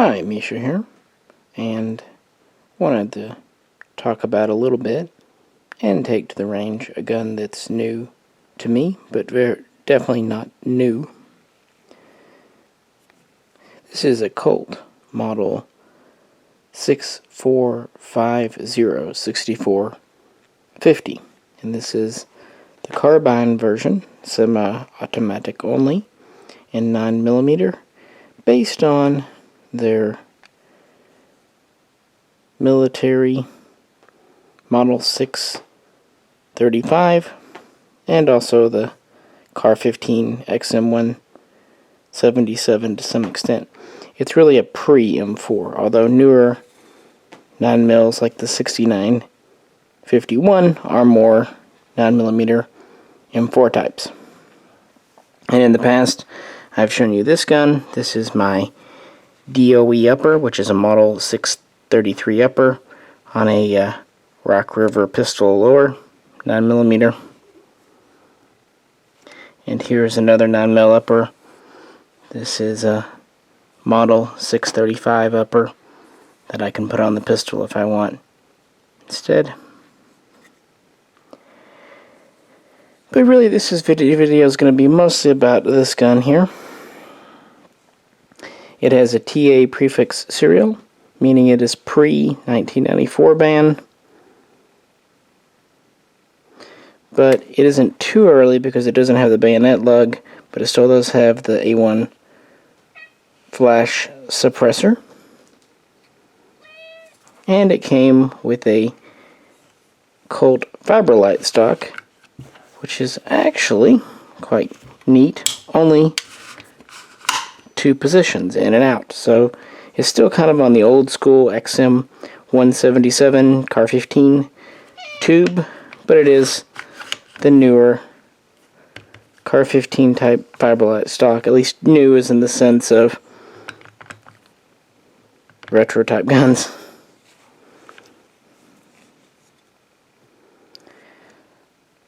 Hi, Misha here, and wanted to talk about a little bit and take to the range a gun that's new to me, but definitely not new. This is a Colt model 6450 and this is the Carbine version, semi-automatic only, in 9mm, based on their military Model 635 and also the AR15 XM177 to some extent. It's really a pre-M4, although newer 9mm like the 6951 are more 9mm M4 types. And in the past, I've shown you this gun. This is my DOE upper, which is a Model 633 upper on a Rock River pistol lower, 9mm. And here's another 9mm upper. This is a Model 635 upper that I can put on the pistol if I want instead. But really, this video is going to be mostly about this gun here. It has a TA prefix serial, meaning it is pre-1994 ban. But it isn't too early because it doesn't have the bayonet lug, but it still does have the A1 flash suppressor. And it came with a Colt Fiberlight stock, which is actually quite neat. Only 2 positions, in and out. So it's still kind of on the old school XM177 AR15 tube, but it is the newer AR15 type Fiberlight stock. At least new is in the sense of retro type guns.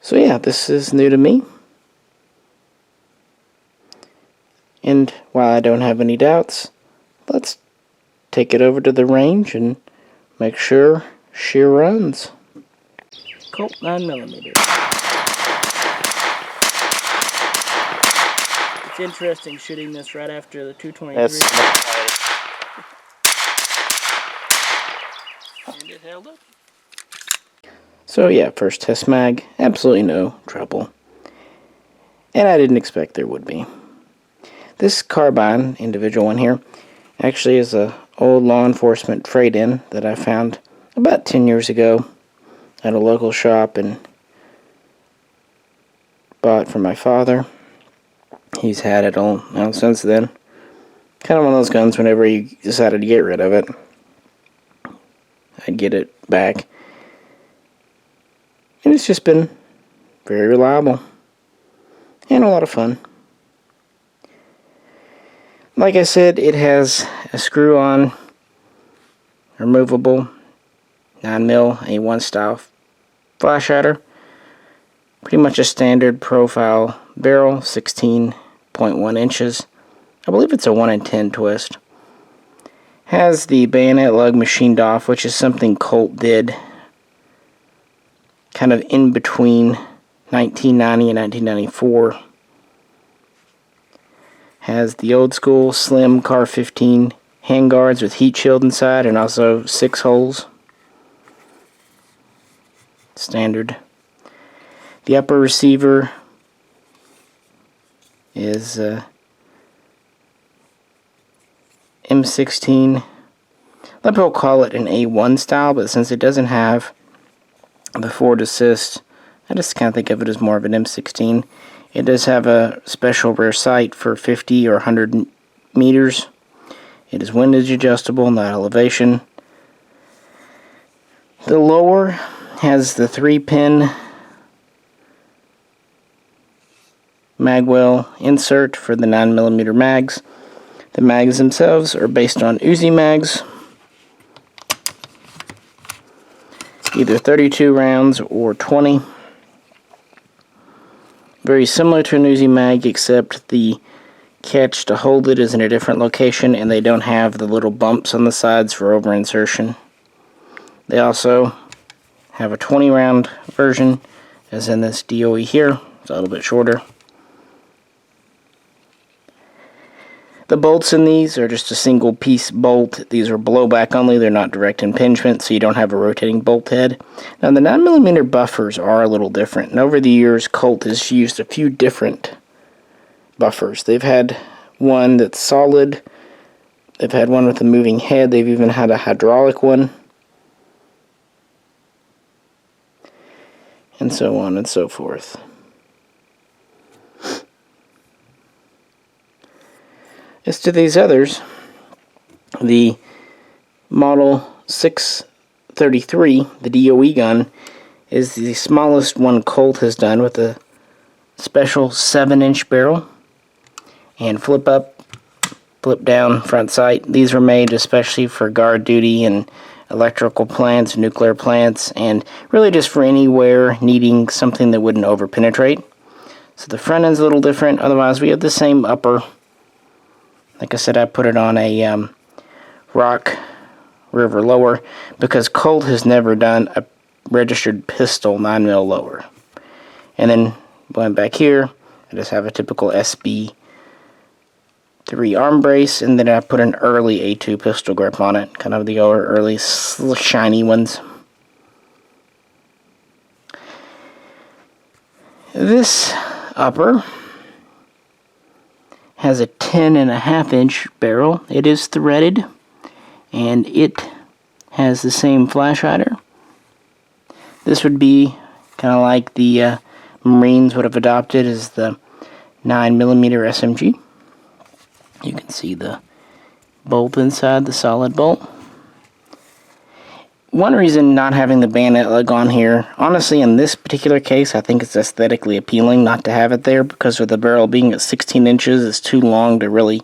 So yeah, this is new to me. And while I don't have any doubts, let's take it over to the range and make sure she runs. Colt 9mm. It's interesting shooting this right after the 223. And it held up. So yeah, first test mag, absolutely no trouble. And I didn't expect there would be. This Carbine, individual one here, actually is a old law enforcement trade-in that I found about 10 years ago at a local shop and bought for my father. He's had it all since then. Kind of one of those guns, whenever he decided to get rid of it, I'd get it back. And it's just been very reliable and a lot of fun. Like I said, it has a screw-on, removable 9mm A1 style flash hider. Pretty much a standard profile barrel, 16.1 inches. I believe it's a 1 in 10 twist. Has the bayonet lug machined off, which is something Colt did kind of in between 1990 and 1994. Has the old school slim AR15 handguards with heat shield inside and also 6 holes. Standard. The upper receiver is M16. A lot of people call it an A1 style, but since it doesn't have the forward assist, I just kind of think of it as more of an M16. It does have a special rear sight for 50 or 100 meters. It is windage adjustable, not elevation. The lower has the 3-pin magwell insert for the 9mm mags. The mags themselves are based on Uzi mags, either 32 rounds or 20. Very similar to an Uzi mag, except the catch to hold it is in a different location, and they don't have the little bumps on the sides for over insertion. They also have a 20 round version, as in this DOE here. It's a little bit shorter. The bolts in these are just a single piece bolt. These are blowback only, they're not direct impingement, so you don't have a rotating bolt head. Now the 9mm buffers are a little different, and over the years Colt has used a few different buffers. They've had one that's solid, they've had one with a moving head, they've even had a hydraulic one, and so on and so forth. As to these others, the Model 633, the DOE gun, is the smallest one Colt has done, with a special 7-inch barrel and flip up, flip down front sight. These were made especially for guard duty and electrical plants, nuclear plants, and really just for anywhere needing something that wouldn't over penetrate. So the front end's a little different. Otherwise we have the same upper. Like I said, I put it on a Rock River lower because Colt has never done a registered pistol 9mm lower. And then going back here, I just have a typical SB3 arm brace, and then I put an early A2 pistol grip on it, kind of the early shiny ones. This upper has a 10.5-inch barrel. It is threaded, and it has the same flash hider. This would be kind of like the Marines would have adopted as the 9mm SMG. You can see the bolt inside, the solid bolt. One reason not having the bayonet lug on here, honestly in this particular case, I think it's aesthetically appealing not to have it there, because with the barrel being at 16 inches, it's too long to really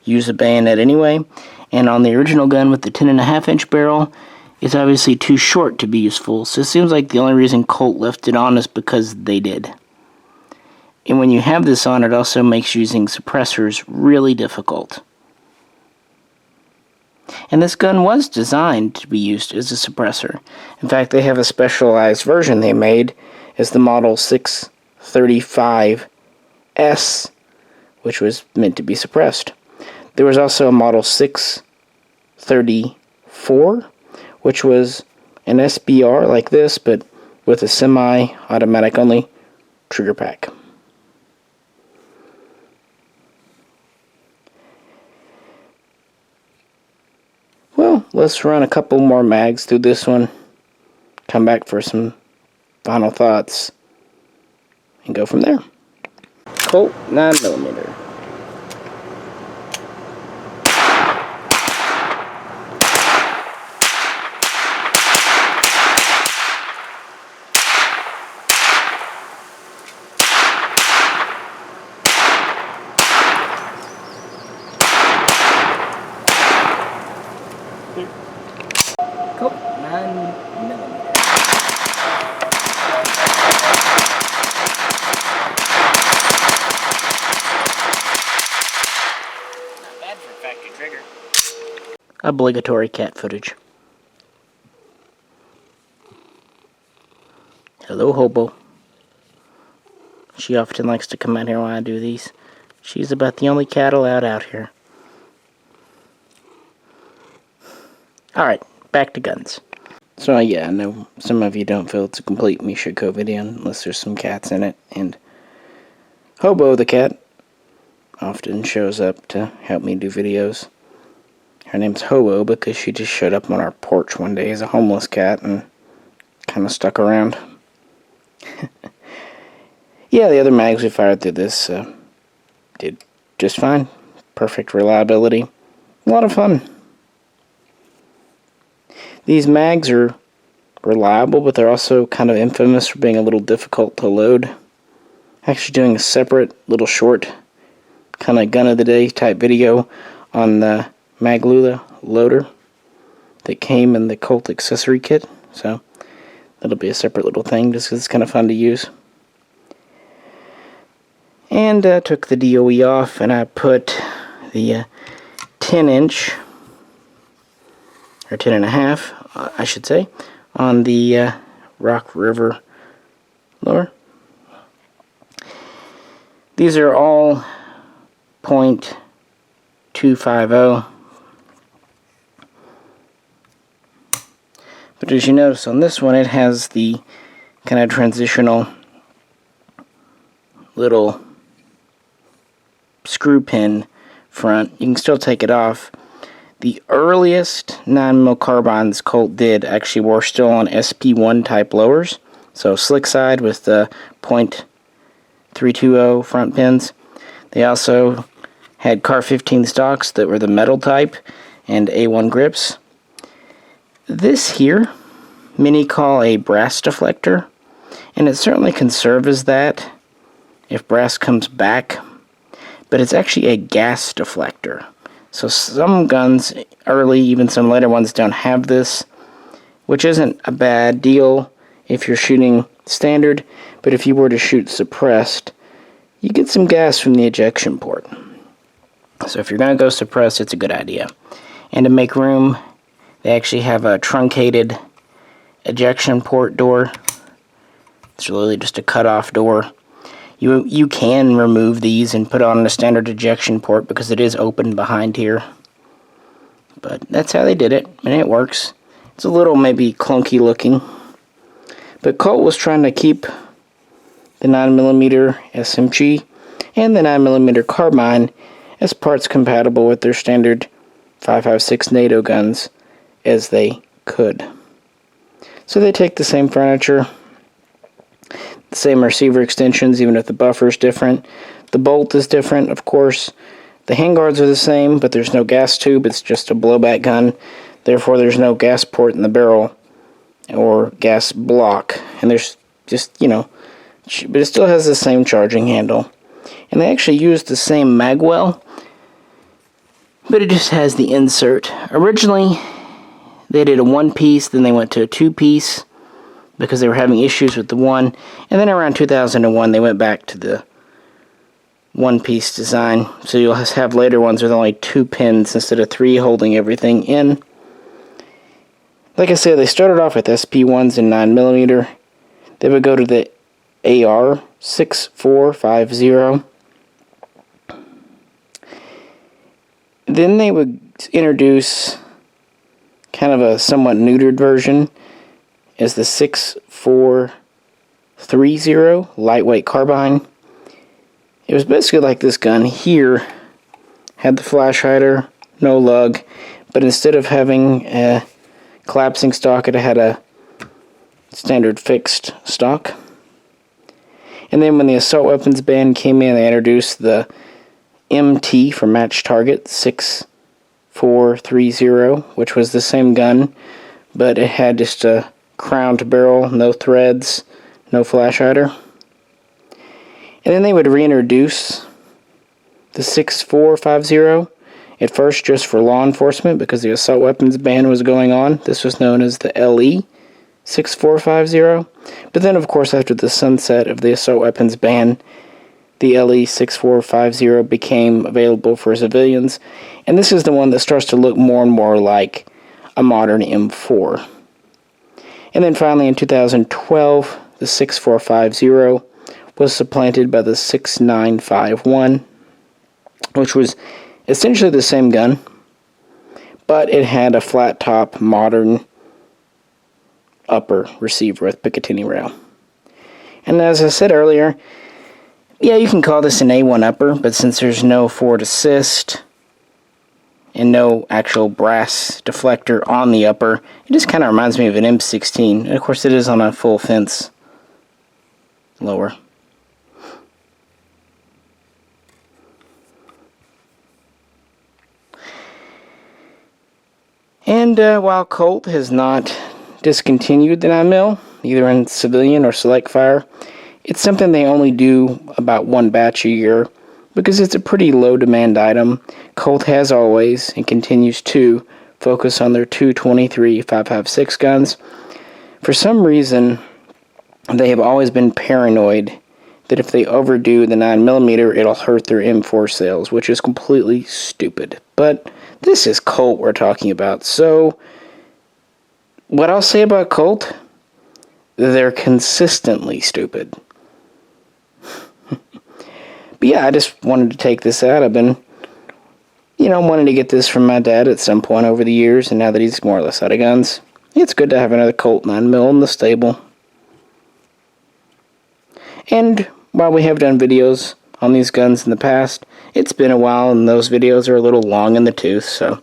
use a bayonet anyway. And on the original gun with the 10.5-inch barrel, it's obviously too short to be useful. So it seems like the only reason Colt left it on is because they did. And when you have this on, it also makes using suppressors really difficult. And this gun was designed to be used as a suppressor. In fact, they have a specialized version they made as the Model 635S, which was meant to be suppressed. There was also a Model 634, which was an SBR like this, but with a semi-automatic only trigger pack. Well, let's run a couple more mags through this one, come back for some final thoughts, and go from there. Colt 9mm. Colt 9mm. Not bad for a factory trigger. Obligatory cat footage. Hello, Hobo. She often likes to come out here when I do these. She's about the only cat allowed out here. Alright, back to guns. So yeah, I know some of you don't feel it's a complete Mishaco video unless there's some cats in it, and Hobo the cat often shows up to help me do videos. Her name's Hobo because she just showed up on our porch one day as a homeless cat and kind of stuck around. Yeah, the other mags we fired through this did just fine. Perfect reliability. A lot of fun. These mags are reliable, but they're also kind of infamous for being a little difficult to load. Actually doing a separate little short kind of gun of the day type video on the Maglula loader that came in the Colt accessory kit. So that'll be a separate little thing just because it's kind of fun to use. and took the DOE off, and I put the 10-inch, or 10.5, I should say, on the Rock River lower. These are all .250, but as you notice on this one, it has the kind of transitional little screw pin front. You can still take it off. The earliest 9mm carbines Colt did actually were still on SP1 type lowers, so slick side with the .320 front pins. They also had AR15 stocks that were the metal type and A1 grips. This here, many call a brass deflector, and it certainly can serve as that if brass comes back, but it's actually a gas deflector. So some guns, early, even some later ones, don't have this, which isn't a bad deal if you're shooting standard, but if you were to shoot suppressed, you get some gas from the ejection port. So if you're going to go suppressed, it's a good idea. And to make room, they actually have a truncated ejection port door. It's really just a cut-off door. You can remove these and put on a standard ejection port because it is open behind here. But that's how they did it, and it works. It's a little maybe clunky looking. But Colt was trying to keep the 9mm SMG and the 9mm Carbine as parts compatible with their standard 5.56 NATO guns as they could. So they take the same furniture, the same receiver extensions, even if the buffer is different. The bolt is different, of course. The handguards are the same, but there's no gas tube. It's just a blowback gun. Therefore, there's no gas port in the barrel or gas block. And there's just, but it still has the same charging handle. And they actually used the same magwell, but it just has the insert. Originally, they did a one-piece, then they went to a two-piece because they were having issues with the one. And then around 2001, they went back to the one-piece design. So you'll have later ones with only 2 pins instead of 3 holding everything in. Like I said, they started off with SP1s in 9mm. They would go to the AR6450. Then they would introduce kind of a somewhat neutered version is the 6430 lightweight carbine. It was basically like this gun here, had the flash hider, no lug, but instead of having a collapsing stock, it had a standard fixed stock. And then when the assault weapons ban came in, they introduced the MT for match target 6430, which was the same gun, but it had just a crowned barrel, no threads, no flash hider. And then they would reintroduce the 6450, at first just for law enforcement because the assault weapons ban was going on. This was known as the LE 6450. But then, of course, after the sunset of the assault weapons ban, the LE 6450 became available for civilians. And this is the one that starts to look more and more like a modern M4. And then finally in 2012, the 6450 was supplanted by the 6951, which was essentially the same gun, but it had a flat top modern upper receiver with Picatinny rail. And as I said earlier, yeah, you can call this an A1 upper, but since there's no forward assist and no actual brass deflector on the upper, it just kind of reminds me of an M16. And of course it is on a full fence lower. And while Colt has not discontinued the 9mm, either in civilian or select fire, it's something they only do about 1 batch a year because it's a pretty low demand item. Colt has always and continues to focus on their 223 5.56 guns. For some reason, they have always been paranoid that if they overdo the 9mm, it'll hurt their M4 sales, which is completely stupid. But this is Colt we're talking about, so what I'll say about Colt, they're consistently stupid. But yeah, I just wanted to take this out. I've been, wanting to get this from my dad at some point over the years, and now that he's more or less out of guns, it's good to have another Colt 9mm in the stable. And while we have done videos on these guns in the past, it's been a while and those videos are a little long in the tooth, so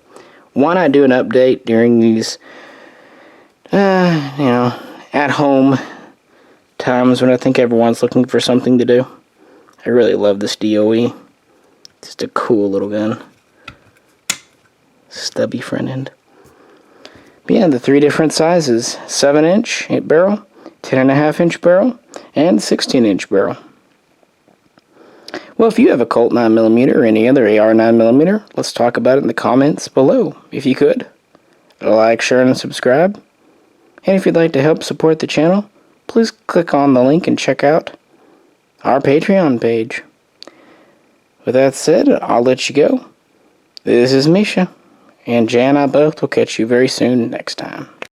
why not do an update during these, at home times when I think everyone's looking for something to do. I really love this DOE. Just a cool little gun. Stubby front end. But yeah, the 3 different sizes: 7-inch barrel, 10.5-inch barrel, and 16-inch barrel. Well, if you have a Colt 9mm or any other AR 9mm, let's talk about it in the comments below, if you could. Like, share, and subscribe. And if you'd like to help support the channel, please click on the link and check out our Patreon page. With that said, I'll let you go. This is Misha, and Jay and I both will catch you very soon next time.